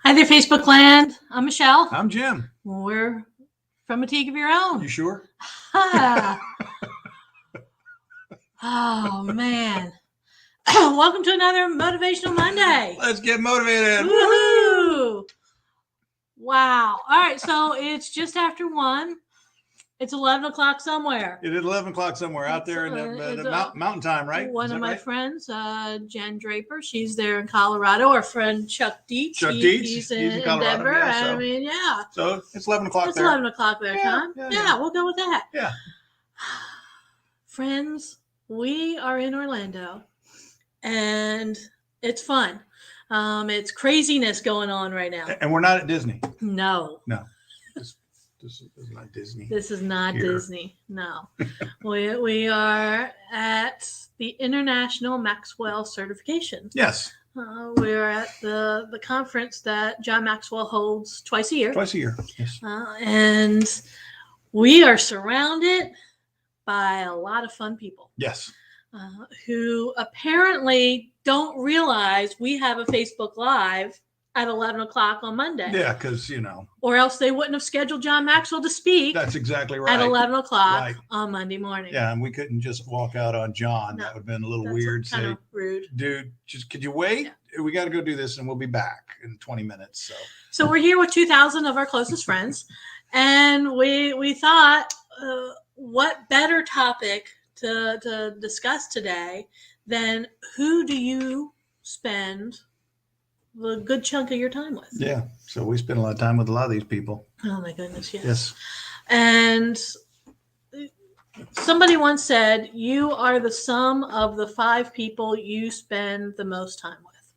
Hi there, Facebook land. I'm Michelle. I'm Jim. We're from a Teague of Your Own. You sure? Oh, man. Welcome to another Motivational Monday. Let's get motivated. Woohoo! Wow. All right, so it's just after 1. It's 11 o'clock somewhere. It is 11 o'clock somewhere out there in the mountain time, right? One of my friends, Jen Draper, she's there in Colorado. Our friend Chuck Dietz. He's in Colorado, Denver. Yeah, so. I mean, yeah. So it's 11 o'clock it's there. It's 11 o'clock their time. Yeah, we'll go with that. Yeah. Friends, we are in Orlando, and it's fun. It's craziness going on right now. And we're not at Disney. No. This is not Disney. This is not here. Disney. No. we are at the International Maxwell Certification. Yes. We're at the conference that John Maxwell holds twice a year. Twice a year. Yes. And we are surrounded by a lot of fun people. Yes. Who apparently don't realize we have a Facebook Live at 11 o'clock on Monday. Yeah, because, Or else they wouldn't have scheduled John Maxwell to speak. That's exactly right. At 11 o'clock on Monday morning. Yeah, and we couldn't just walk out on John. No, that would have been a little weird. Kind of rude. Dude, could you wait? Yeah. We got to go do this, and we'll be back in 20 minutes. So we're here with 2,000 of our closest friends, and we thought, what better topic to discuss today than who do you spend the good chunk of your time with? Yeah. So we spend a lot of time with a lot of these people. Oh my goodness. Yes. Yes. And somebody once said, you are the sum of the 5 people you spend the most time with.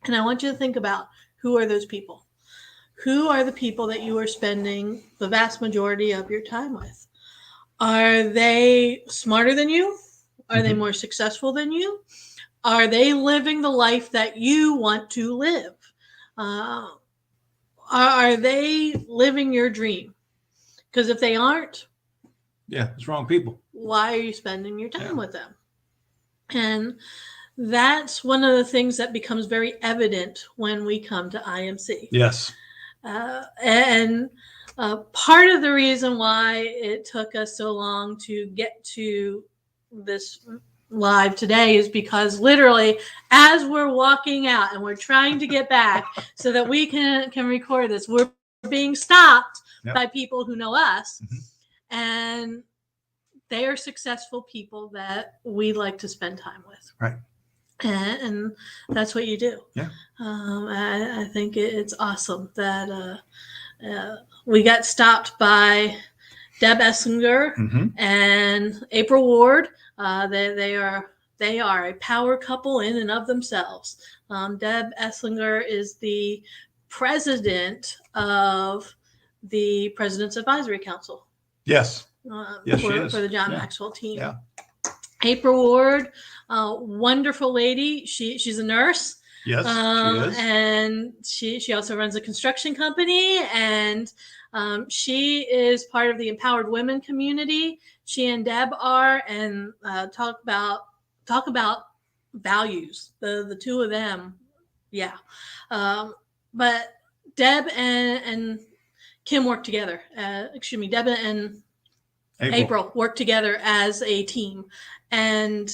And I want you to think about, who are those people? Who are the people that you are spending the vast majority of your time with? Are they smarter than you? Are they more successful than you? Are they living the life that you want to live? Are they living your dream? Because if they aren't, it's wrong people. Why are you spending your time with them? And that's one of the things that becomes very evident when we come to IMC. Yes. And part of the reason why it took us so long to get to this live today is because literally as we're walking out and we're trying to get back so that we can record this, we're being stopped by people who know us, and they are successful people that we like to spend time with. Right. And that's what you do. Yeah. I think it's awesome that we got stopped by Deb Esslinger and April Ward. They are a power couple in and of themselves. Deb Esslinger is the president of the President's Advisory Council. Yes. Yes, for, she is. For the John Maxwell team. Yeah. April Ward, wonderful lady. She's a nurse. Yes, she is. And she also runs a construction company, and she is part of the Empowered Women community. She and Deb are, and talk about values. The two of them, yeah. But Deb and Kim work together. Deb and April work together as a team. And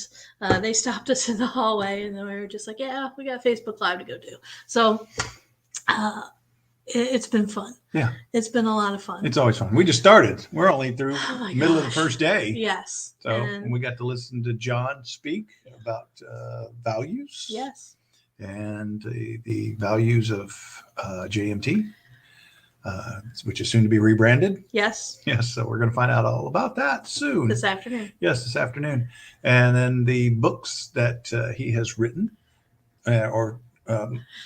they stopped us in the hallway, and then we were just like, yeah, we got Facebook Live to go do. So it's been fun. Yeah. It's been a lot of fun. It's always fun. We just started. We're only through middle of the first day. Yes. So and we got to listen to John speak about values. Yes. And the values of JMT. Which is soon to be rebranded. Yes. Yes. So we're going to find out all about that soon. This afternoon. Yes, this afternoon. And then the books that he has written, or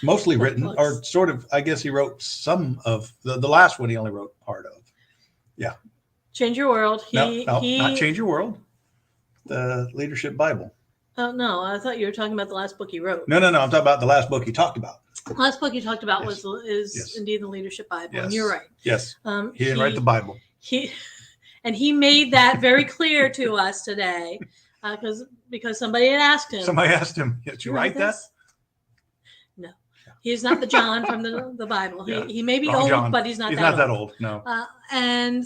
mostly written, books. or sort of, I guess he wrote some of the last one he only wrote part of. Yeah. Change Your World. Not Change Your World. The Leadership Bible. Oh, no. I thought you were talking about the last book he wrote. No. I'm talking about the last book he talked about. The last book you talked about is indeed the Leadership Bible, and you're right. Yes, he didn't write the Bible. He made that very clear to us today, because somebody had asked him. Somebody asked him, "Did you write that?" No, He's not the John from the Bible. Yeah. He may be Wrong old, John. but he's not He's that not that old. old. No. And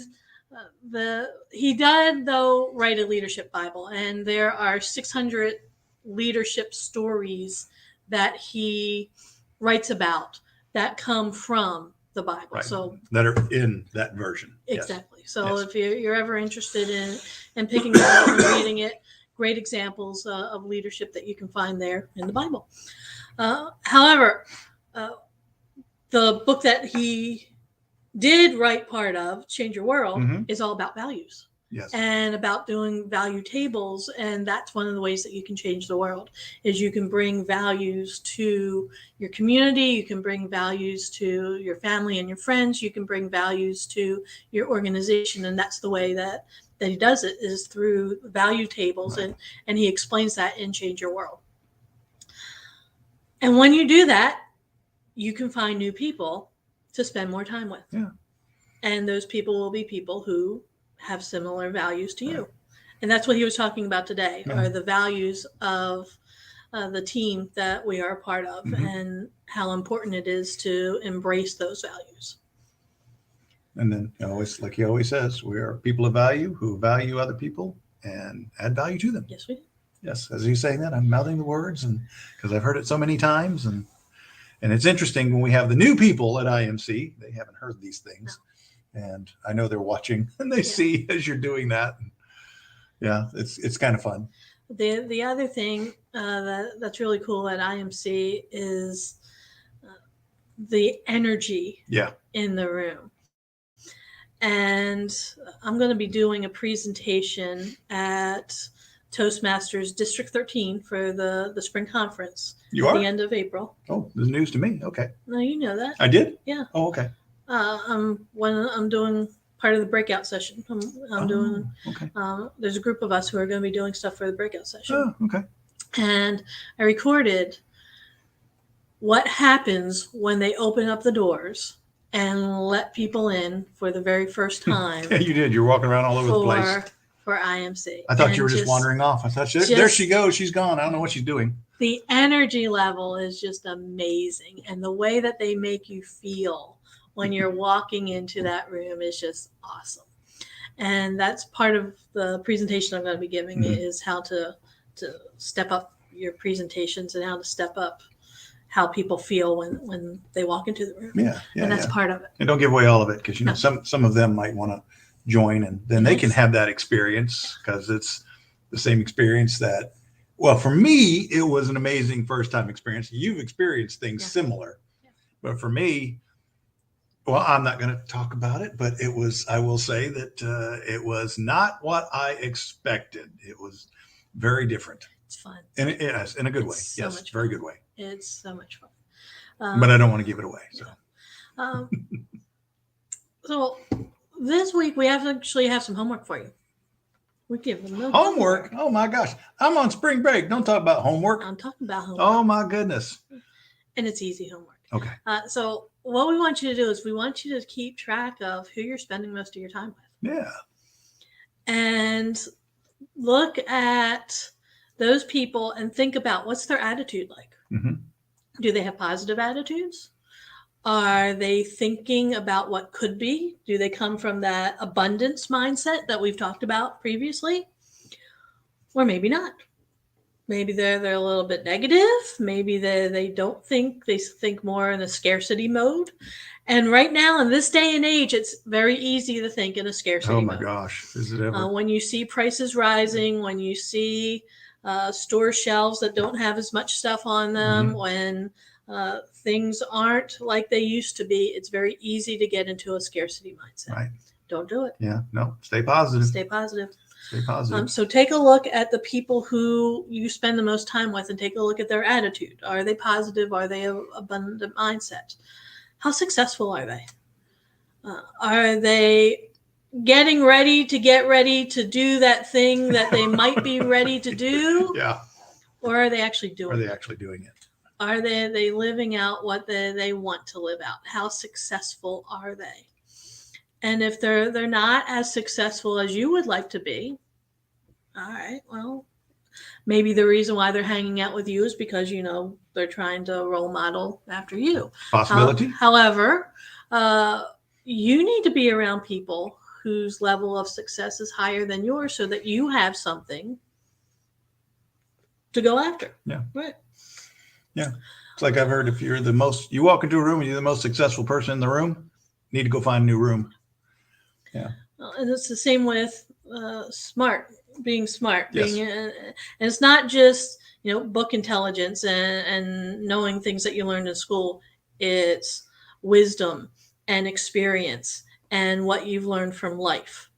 he did though write a leadership Bible, and there are 600 leadership stories that he writes about that come from the Bible. Right. So that are in that version. exactly. So Yes. if you're ever interested in picking it up and reading it, great examples of leadership that you can find there in the Bible. However, the book that he did write part of, Change Your World, is all about values. Yes. And about doing value tables. And that's one of the ways that you can change the world is you can bring values to your community. You can bring values to your family and your friends. You can bring values to your organization. And that's the way that he does it, is through value tables. Right. And he explains that in Change Your World. And when you do that, you can find new people to spend more time with. Yeah. And those people will be people who have similar values to you. And that's what he was talking about today, are the values of the team that we are a part of, and how important it is to embrace those values. And then always, like he always says, we are people of value who value other people and add value to them. Yes, we do. Yes, as he's saying that, I'm mouthing the words, and because I've heard it so many times, and it's interesting when we have the new people at IMC, they haven't heard these things. No. And I know they're watching and they see as you're doing that. And yeah, it's kind of fun. The other thing that's really cool at IMC is the energy in the room. And I'm going to be doing a presentation at Toastmasters District 13 for the spring conference at the end of April. Oh, this is news to me. Okay. No, you know that. I did? Yeah. Oh, okay. When I'm doing part of the breakout session, I'm doing. Okay. There's a group of us who are going to be doing stuff for the breakout session. Oh, okay. And I recorded what happens when they open up the doors and let people in for the very first time. Yeah, you did. You're walking around all over the place. For IMC. I thought you were just wandering off. I thought, there she goes. She's gone. I don't know what she's doing. The energy level is just amazing. And the way that they make you feel when you're walking into that room is just awesome. And that's part of the presentation I'm going to be giving is how to step up your presentations and how to step up how people feel when they walk into the room. Yeah. And that's part of it. And don't give away all of it, because some of them might want to join, and then they can have that experience, because it's the same experience that, well, for me, it was an amazing first time experience. You've experienced things similar, but for me, well, I'm not going to talk about it, but I will say that it was not what I expected. It was very different. It's fun. And yes, in a good way. So yes, very good way. It's so much fun. But I don't want to give it away. So, so this week we actually have some homework for you. We give them no homework. Oh my gosh, I'm on spring break. Don't talk about homework. I'm talking about homework. Oh my goodness. And it's easy homework. Okay. So what we want you to do is we want you to keep track of who you're spending most of your time with. Yeah. And look at those people and think about what's their attitude like. Do they have positive attitudes? Are they thinking about what could be? Do they come from that abundance mindset that we've talked about previously? Or maybe not. Maybe they're a little bit negative. Maybe they don't think, they think more in a scarcity mode. And right now, in this day and age, it's very easy to think in a scarcity mode. Oh my gosh, is it ever? When you see prices rising, when you see store shelves that don't have as much stuff on them, when things aren't like they used to be, it's very easy to get into a scarcity mindset. Right. Don't do it. Yeah, no, stay positive. Stay positive. Stay positive. So take a look at the people who you spend the most time with and take a look at their attitude. Are they positive? Are they an abundant mindset? How successful are they? Are they getting ready to do that thing that they might be ready to do? Yeah. Or are they actually doing it? Are they actually doing it? Are they living out what they want to live out? How successful are they? And if they're not as successful as you would like to be, all right, well, Maybe the reason why they're hanging out with you is because, you know, they're trying to role model after you. Possibility. However, you need to be around people whose level of success is higher than yours so that you have something to go after. Yeah. Right. Yeah. It's like I've heard, if you're you walk into a room and you're the most successful person in the room, you need to go find a new room. Yeah. And it's the same with being smart, Yes. and it's not just, you know, book intelligence and knowing things that you learned in school. It's wisdom and experience and what you've learned from life.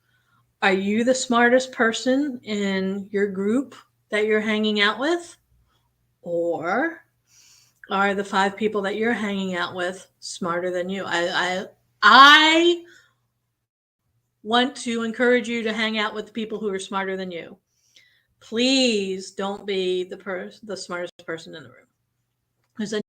Are you the smartest person in your group that you're hanging out with? Or are the 5 people that you're hanging out with smarter than you? I want to encourage you to hang out with people who are smarter than you. Please don't be the smartest person in the room, because then